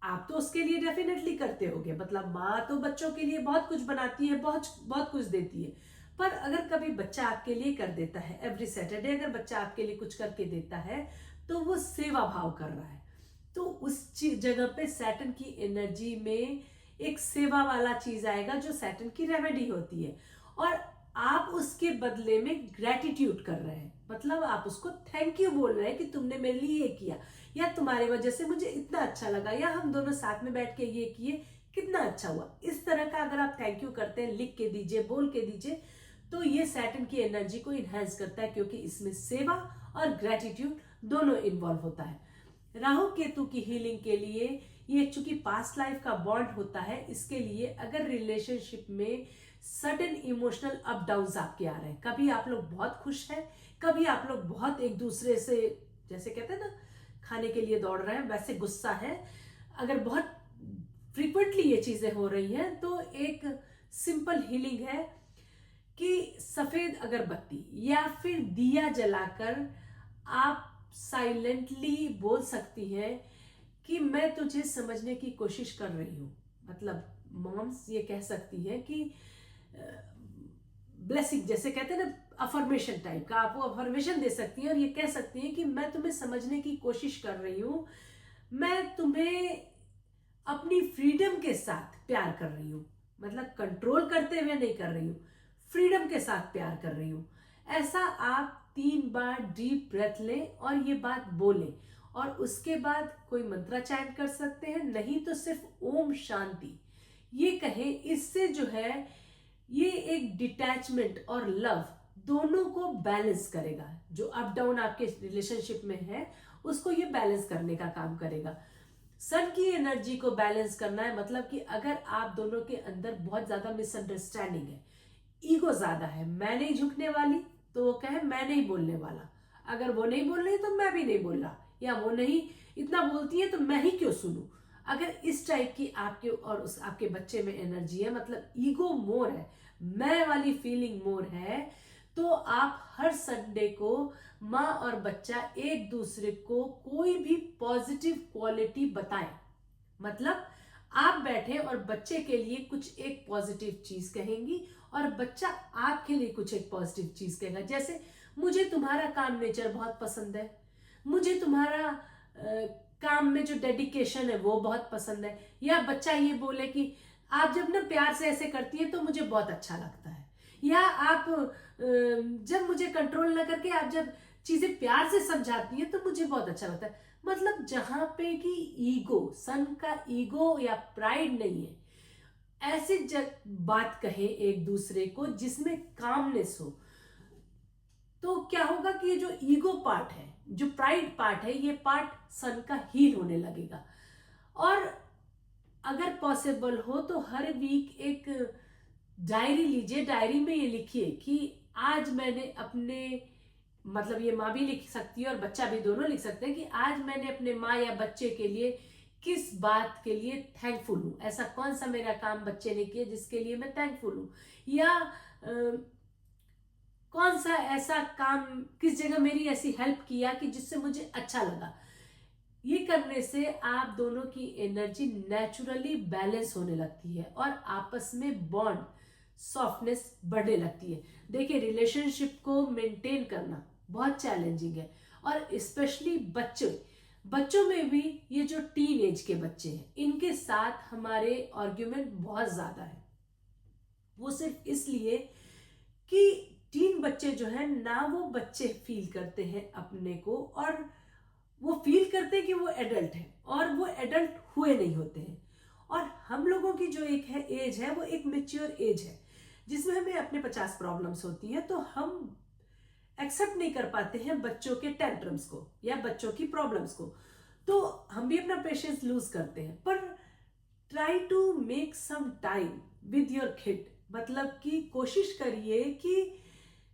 आप तो उसके लिए डेफिनेटली करते होगे, मतलब माँ तो बच्चों के लिए बहुत कुछ बनाती है, बहुत बहुत कुछ देती है। पर अगर कभी बच्चा आपके लिए कर देता है, एवरी सैटरडे अगर बच्चा आपके लिए कुछ करके देता है तो वो सेवा भाव कर रहा है। तो उस जगह पे सैटर्न की एनर्जी में एक सेवा वाला चीज आएगा जो सैटर्न की रेमेडी होती है, और आप उसके बदले में ग्रेटिट्यूड कर रहे हैं, मतलब आप उसको थैंक यू बोल रहे हैं कि तुमने मेरे लिए ये किया, या तुम्हारी वजह से मुझे इतना अच्छा लगा, या हम दोनों साथ में बैठ के ये किए, कितना अच्छा हुआ। इस तरह का अगर आप थैंक यू करते हैं, लिख के दीजिए, बोल के दीजिए, तो ये सैटर्न की एनर्जी को इनहेंस करता है, क्योंकि इसमें सेवा और ग्रेटिट्यूड दोनों इन्वॉल्व होता है। राहु केतु की हीलिंग के लिए ये चूंकि पास्ट लाइफ का बॉन्ड होता है, इसके लिए अगर रिलेशनशिप में सडन इमोशनल अप डाउन्स आपके आ रहे हैं, कभी आप लोग बहुत खुश हैं, कभी आप लोग बहुत एक दूसरे से, जैसे कहते हैं ना, खाने के लिए दौड़ रहे हैं, वैसे गुस्सा है, अगर बहुत फ्रीक्वेंटली ये चीजें हो रही हैं, तो एक सिंपल हीलिंग है कि सफेद अगरबत्ती या फिर दिया जलाकर आप साइलेंटली बोल सकती हैं कि मैं तुझे समझने की कोशिश कर रही हूं। मतलब मॉम्स ये कह सकती हैं कि ब्लेसिंग, जैसे कहते हैं ना, अफर्मेशन टाइप का, आप वो अफर्मेशन दे सकती हैं और ये कह सकती हैं कि मैं तुम्हें समझने की कोशिश कर रही हूं, मैं तुम्हें अपनी फ्रीडम के साथ प्यार कर रही हूं, मतलब कंट्रोल करते हुए नहीं कर रही हूं, फ्रीडम के साथ प्यार कर रही हूं। ऐसा आप 3 बार डीप ब्रेथ लें और ये बात बोलें, और उसके बाद कोई मंत्रा चैंट कर सकते हैं, नहीं तो सिर्फ ओम शांति ये कहें। इससे जो है ये एक डिटैचमेंट और लव दोनों को बैलेंस करेगा, जो अप डाउन आपके रिलेशनशिप में है उसको ये बैलेंस करने का काम करेगा। सन की एनर्जी को बैलेंस करना है, मतलब कि अगर आप दोनों के अंदर बहुत ज्यादा मिसअंडरस्टैंडिंग है, ईगो ज्यादा है, मैं नहीं झुकने वाली तो वो कहे मैं नहीं बोलने वाला, अगर वो नहीं बोल रही तो मैं भी नहीं बोल रहा, या वो नहीं इतना बोलती है तो मैं ही क्यों सुनूं। अगर इस टाइप की आपके और उस आपके बच्चे में एनर्जी है, मतलब ईगो मोर है, मैं वाली फीलिंग मोर है, तो आप हर संडे को माँ और बच्चा एक दूसरे को कोई भी पॉजिटिव क्वालिटी बताएं। मतलब आप बैठे और बच्चे के लिए कुछ एक पॉजिटिव चीज कहेंगी और बच्चा आपके लिए कुछ एक पॉजिटिव चीज कहेगा। जैसे मुझे तुम्हारा काम नेचर बहुत पसंद है, मुझे तुम्हारा काम में जो डेडिकेशन है वो बहुत पसंद है, या बच्चा ये बोले कि आप जब ना प्यार से ऐसे करती है तो मुझे बहुत अच्छा लगता है, या आप जब मुझे कंट्रोल ना करके आप जब चीजें प्यार से समझाती हैं तो मुझे बहुत अच्छा लगता है। मतलब जहां पे कि ईगो, सन का ईगो या प्राइड नहीं है, ऐसे बात कहे एक दूसरे को जिसमें कामनेस हो, तो क्या होगा कि ये जो ईगो पार्ट है, जो प्राइड पार्ट है, ये पार्ट सन का हील होने लगेगा। और अगर पॉसिबल हो तो हर वीक एक डायरी लीजिए, डायरी में ये लिखिए कि आज मैंने अपने, मतलब ये माँ भी लिख सकती है और बच्चा भी, दोनों लिख सकते हैं कि आज मैंने अपने माँ या बच्चे के लिए किस बात के लिए थैंकफुल हूं, ऐसा कौन सा मेरा काम बच्चे ने किया जिसके लिए मैं थैंकफुल हूं, या कौन सा ऐसा काम, किस जगह मेरी ऐसी हेल्प किया कि जिससे मुझे अच्छा लगा। ये करने से आप दोनों की एनर्जी नेचुरली बैलेंस होने लगती है और आपस में बॉन्ड, सॉफ्टनेस बढ़ने लगती है। देखिए, रिलेशनशिप को मेंटेन करना बहुत चैलेंजिंग है, और स्पेशली बच्चों में भी, ये जो टीन एज के बच्चे हैं इनके साथ हमारे आर्ग्यूमेंट बहुत ज्यादा है। वो सिर्फ इसलिए कि टीन बच्चे जो है ना, वो बच्चे फील करते हैं अपने को, और वो फील करते हैं कि वो एडल्ट है, और वो एडल्ट हुए नहीं होते हैं। और हम लोगों की जो एक है एज है, वो एक मेच्योर एज है जिसमें हमें अपने 50 प्रॉब्लम्स होती है, तो हम एक्सेप्ट नहीं कर पाते हैं बच्चों के टेंट्रम्स को या बच्चों की प्रॉब्लम्स को, तो हम भी अपना पेशेंस लूज करते हैं। पर try to make some time with your kid, मतलब कि कोशिश करिए कि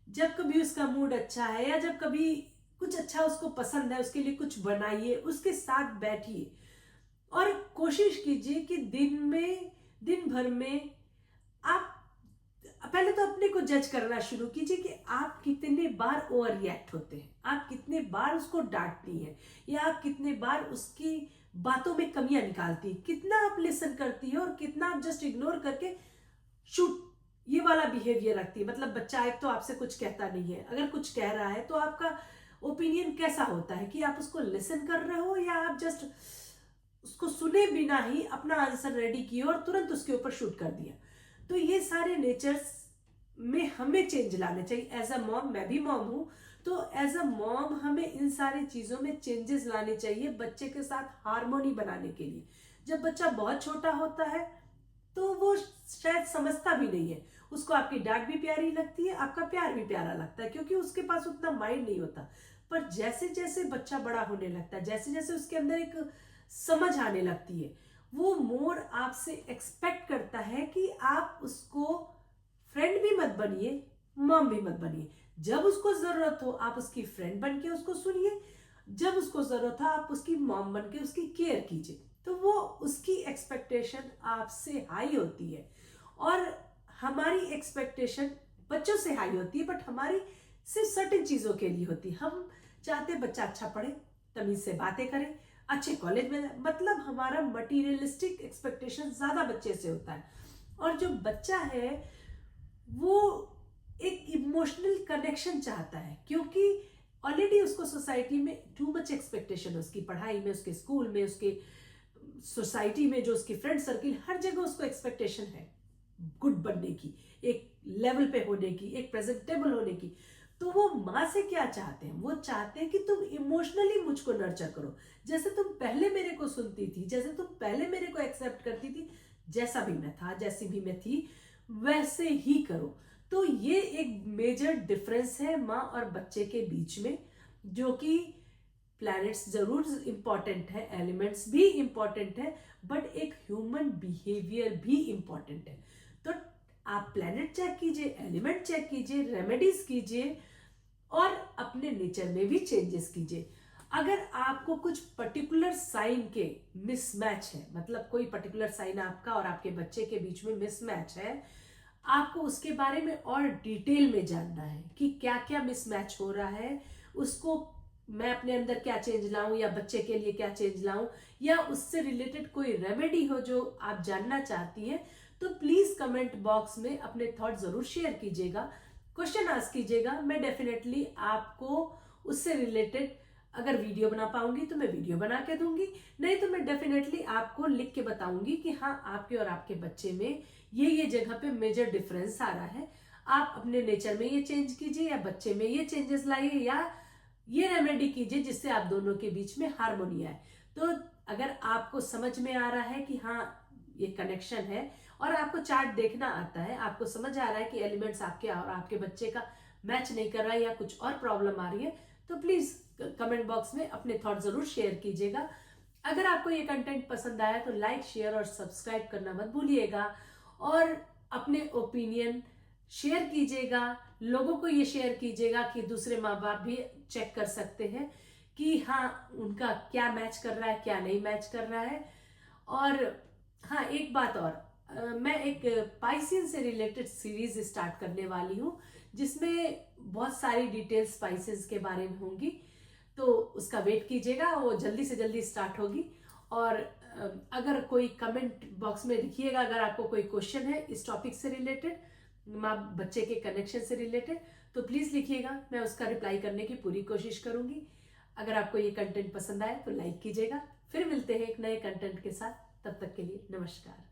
जब कभी उसका मूड अच्छा है या जब कभी कुछ अच्छा उसको पसंद है, उसके लिए कुछ बनाइए, उसके साथ बैठिए, और कोशिश कीजिए कि दिन भर में आप पहले तो अपने को जज करना शुरू कीजिए कि आप कितने बार ओवर रिएक्ट होते हैं, आप कितने बार उसको डांटती हैं, या आप कितने बार उसकी बातों में कमियां निकालती हैं, कितना आप लिसन करती है और कितना आप जस्ट इग्नोर करके शूट, ये वाला बिहेवियर रखती है। मतलब बच्चा एक तो आपसे कुछ कहता नहीं है, अगर कुछ कह रहा है तो आपका ओपिनियन कैसा होता है कि आप उसको लिसन कर रहे हो या आप जस्ट उसको सुने बिना ही अपना आंसर रेडी किया और तुरंत उसके ऊपर शूट कर दिया। तो ये सारे नेचर्स में हमें चेंज लाने चाहिए। एज अ मॉम, मैं भी मॉम हूं, तो एज अ मॉम हमें इन सारी चीजों में चेंजेस लाने चाहिए बच्चे के साथ हार्मोनी बनाने के लिए। जब बच्चा बहुत छोटा होता है तो वो शायद समझता भी नहीं है, उसको आपकी डांट भी प्यारी लगती है, आपका प्यार भी प्यारा लगता है, क्योंकि उसके पास उतना माइंड नहीं होता। पर जैसे जैसे बच्चा बड़ा होने लगता है, जैसे जैसे उसके अंदर एक समझ आने लगती है, वो मोर आपसे एक्सपेक्ट करता है कि आप उसको फ्रेंड भी मत बनिए, मॉम भी मत बनिए। जब उसको जरूरत हो आप उसकी फ्रेंड बन के उसको सुनिए, जब उसको जरूरत हो आप उसकी मॉम बन के उसकी केयर कीजिए। तो वो उसकी एक्सपेक्टेशन आपसे हाई होती है और हमारी एक्सपेक्टेशन बच्चों से हाई होती है, बट हमारी सिर्फ सर्टेन चीजों के लिए होती है। हम चाहते हैं बच्चा अच्छा पढ़े, तमीज से बातें करे, अच्छे कॉलेज में, मतलब हमारा मटीरियलिस्टिक एक्सपेक्टेशन ज्यादा बच्चे से होता है। और जो बच्चा है वो एक इमोशनल कनेक्शन चाहता है, क्योंकि ऑलरेडी उसको सोसाइटी में टू मच एक्सपेक्टेशन है, उसकी पढ़ाई में, उसके स्कूल में, उसके सोसाइटी में, जो उसकी फ्रेंड सर्किल, हर जगह उसको एक्सपेक्टेशन है गुड बनने की, एक लेवल पे होने की, एक प्रेजेंटेबल होने की। तो वो माँ से क्या चाहते हैं? वो चाहते हैं कि तुम इमोशनली मुझको नर्चर करो, जैसे तुम पहले मेरे को सुनती थी, जैसे तुम पहले मेरे को एक्सेप्ट करती थी, जैसा भी मैं था, जैसी भी मैं थी वैसे ही करो। तो ये एक मेजर डिफरेंस है माँ और बच्चे के बीच में, जो कि प्लैनेट्स जरूर इंपॉर्टेंट है, एलिमेंट्स भी इंपॉर्टेंट है, बट एक ह्यूमन बिहेवियर भी इंपॉर्टेंट है। तो आप प्लैनेट चेक कीजिए, एलिमेंट चेक कीजिए, रेमेडीज कीजिए और अपने नेचर में भी चेंजेस कीजिए। अगर आपको कुछ पर्टिकुलर साइन के मिसमैच है, मतलब कोई पर्टिकुलर साइन आपका और आपके बच्चे के बीच में मिसमैच है, आपको उसके बारे में और डिटेल में जानना है कि क्या क्या मिसमैच हो रहा है, उसको मैं अपने अंदर क्या चेंज लाऊं या बच्चे के लिए क्या चेंज लाऊं, या उससे रिलेटेड कोई रेमेडी हो जो आप जानना चाहती है, तो प्लीज कमेंट बॉक्स में अपने थॉट जरूर शेयर कीजिएगा, क्वेश्चन आस्क कीजिएगा। मैं डेफिनेटली आपको उससे रिलेटेड अगर वीडियो बना पाऊंगी तो मैं वीडियो बना के दूंगी, नहीं तो मैं डेफिनेटली आपको लिख के बताऊंगी कि हाँ, आपके और आपके बच्चे में ये जगह पे मेजर डिफरेंस आ रहा है। आप अपने नेचर में ये चेंज कीजिए या बच्चे में ये चेंजेस लाइए या ये रेमेडी कीजिए जिससे आप दोनों के बीच में हार्मोनी आए। तो अगर आपको समझ में आ रहा है कि हाँ ये कनेक्शन है और आपको चार्ट देखना आता है, आपको समझ आ रहा है कि एलिमेंट्स आपके और आपके बच्चे का मैच नहीं कर रहा है या कुछ और प्रॉब्लम आ रही है, तो प्लीज कमेंट बॉक्स में अपने थॉट जरूर शेयर कीजिएगा। अगर आपको ये कंटेंट पसंद आया तो लाइक, शेयर और सब्सक्राइब करना मत भूलिएगा और अपने ओपिनियन शेयर कीजिएगा, लोगों को ये शेयर कीजिएगा कि दूसरे माँ बाप भी चेक कर सकते हैं कि हाँ उनका क्या मैच कर रहा है, क्या नहीं मैच कर रहा है। और हाँ, एक बात और, मैं एक पाइसियन से रिलेटेड सीरीज स्टार्ट करने वाली हूँ जिसमें बहुत सारी डिटेल्स स्पाइसेस के बारे में होंगी, तो उसका वेट कीजिएगा, वो जल्दी से जल्दी स्टार्ट होगी। और अगर कोई कमेंट बॉक्स में लिखिएगा अगर आपको कोई क्वेश्चन है इस टॉपिक से रिलेटेड, माँ बच्चे के कनेक्शन से रिलेटेड, तो प्लीज लिखिएगा, मैं उसका रिप्लाई करने की पूरी कोशिश करूंगी। अगर आपको ये कंटेंट पसंद आए तो लाइक कीजिएगा। फिर मिलते हैं एक नए कंटेंट के साथ, तब तक के लिए नमस्कार।